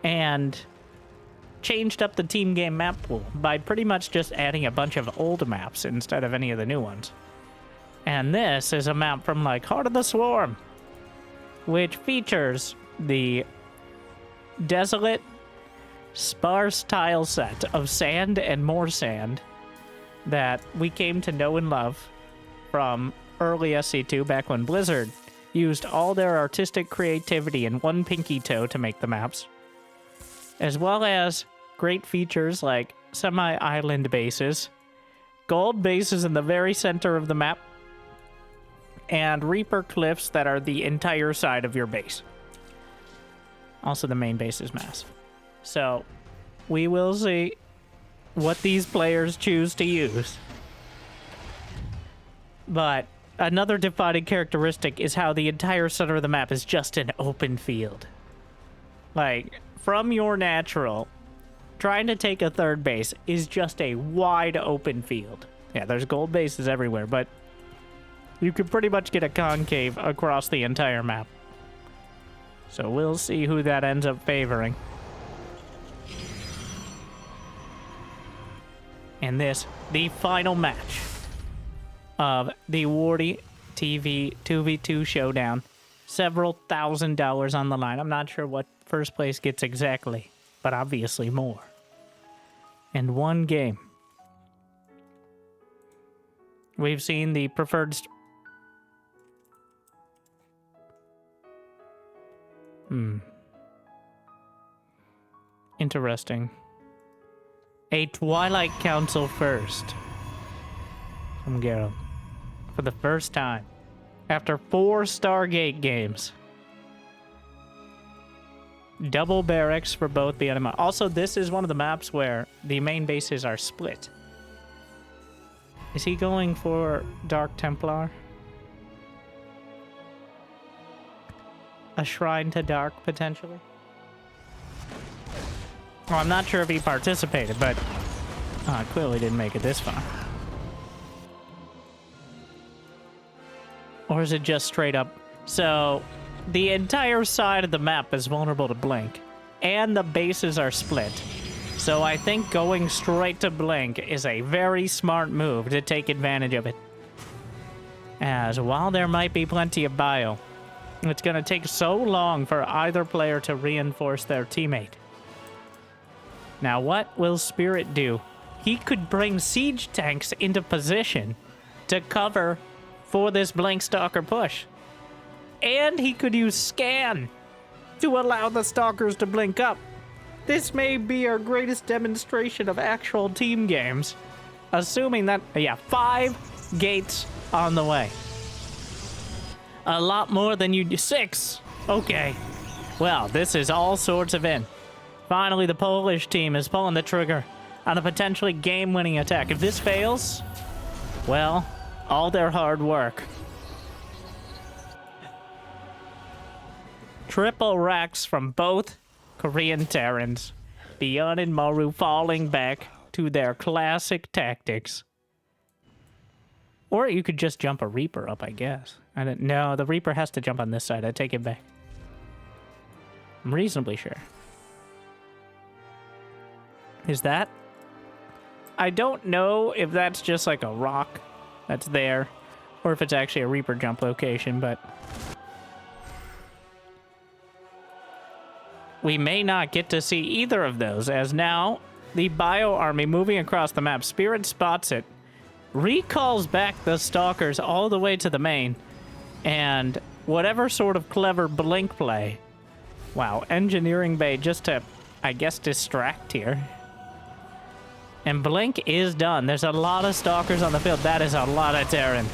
and changed up the team game map pool by pretty much just adding a bunch of old maps instead of any of the new ones. And this is a map from, like, Heart of the Swarm, which features the desolate, sparse tile set of sand and more sand that we came to know and love from early SC2 back when Blizzard used all their artistic creativity in one pinky toe to make the maps, as well as great features like semi-island bases, gold bases in the very center of the map, and Reaper cliffs that are the entire side of your base. Also, the main base is massive. So, we will see what these players choose to use. But another defining characteristic is how the entire center of the map is just an open field. Like, from your natural, trying to take a third base is just a wide open field. Yeah, there's gold bases everywhere, but you could pretty much get a concave across the entire map. So we'll see who that ends up favoring. And this, the final match of the WardiTV 2v2 showdown. Several $1,000s on the line. I'm not sure what first place gets exactly, but obviously more. And one game. We've seen the preferred... Interesting. A Twilight Council first. From Gerald. For the first time. After 4 Stargate games. Double barracks for both the enemy. Also, this is one of the maps where the main bases are split. Is he going for Dark Templar? A Shrine to Dark, potentially? Well, I'm not sure if he participated, but clearly didn't make it this far. Or is it just straight up? So, the entire side of the map is vulnerable to blink, and the bases are split. So I think going straight to blink is a very smart move to take advantage of it. As while there might be plenty of bio, it's going to take so long for either player to reinforce their teammate. Now, what will Spirit do? He could bring siege tanks into position to cover for this Blink Stalker push. And he could use scan to allow the Stalkers to blink up. This may be our greatest demonstration of actual team games. Assuming that, yeah, 5 gates on the way. A lot more than you do. 6. Okay. Well, this is all sorts of in. Finally, the Polish team is pulling the trigger on a potentially game-winning attack. If this fails, well, all their hard work. Triple racks from both Korean Terrans. ByuN and Maru falling back to their classic tactics. Or you could just jump a Reaper up, I guess. No, the Reaper has to jump on this side. I take it back. I'm reasonably sure. Is that? I don't know if that's just like a rock that's there, or if it's actually a Reaper jump location, but we may not get to see either of those, as now the Bio Army moving across the map. Spirit spots it, recalls back the Stalkers all the way to the main, and whatever sort of clever blink play. Wow, engineering bay just to, I guess, distract here. And blink is done. There's a lot of Stalkers on the field. That is a lot of Terran.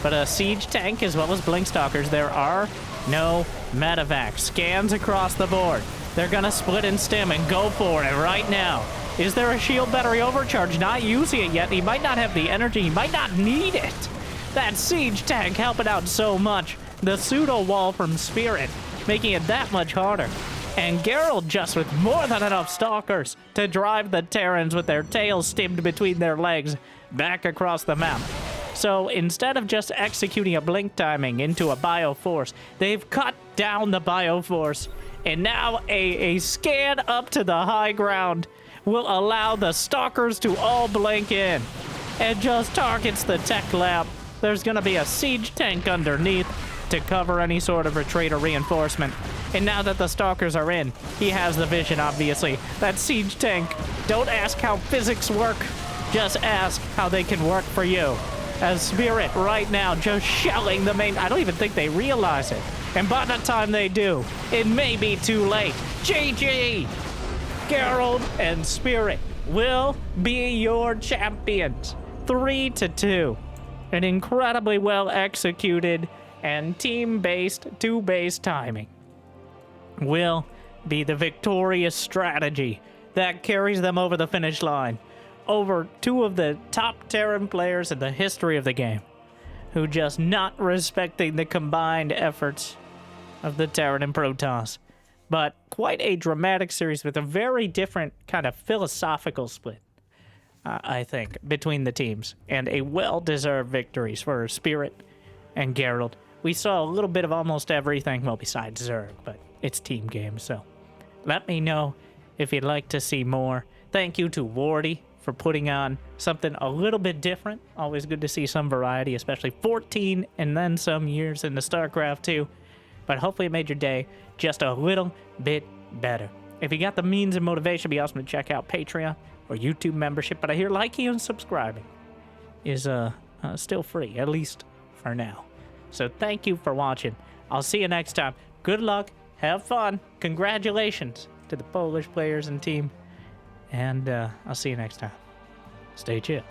But a siege tank as well as blink Stalkers. There are no medevacs. Scans across the board. They're gonna split and stim and go for it right now. Is there a shield battery overcharge? Not using it yet. He might not have the energy. He might not need it. That siege tank helping out so much. The pseudo wall from Spirit making it that much harder. And Gerald just with more than enough Stalkers to drive the Terrans with their tails stimmed between their legs back across the map. So instead of just executing a blink timing into a Bioforce, they've cut down the Bioforce. And now a scan up to the high ground will allow the Stalkers to all blink in. And just targets the tech lab. There's going to be a siege tank underneath to cover any sort of retreat or reinforcement. And now that the Stalkers are in, he has the vision, obviously. That siege tank, don't ask how physics work, just ask how they can work for you. As Spirit right now just shelling the main, I don't even think they realize it. And by the time they do, it may be too late. GG! Gerald and Spirit will be your champions. 3-2. An incredibly well executed and team-based 2-base timing will be the victorious strategy that carries them over the finish line, over 2 of the top Terran players in the history of the game, who just not respecting the combined efforts of the Terran and Protoss. But quite a dramatic series with a very different kind of philosophical split, I think, between the teams, and a well-deserved victories for Spirit and Gerald. We saw a little bit of almost everything, well, besides Zerg, but it's team games, so let me know if you'd like to see more. Thank you to Wardy for putting on something a little bit different. Always good to see some variety, especially 14 and then some years into StarCraft 2. But hopefully it made your day just a little bit better. If you got the means and motivation, it'd be awesome to check out Patreon or YouTube membership. But I hear liking and subscribing is still free, at least for now. So thank you for watching. I'll see you next time. Good luck. Have fun. Congratulations to the Polish players and team. And I'll see you next time. Stay chill.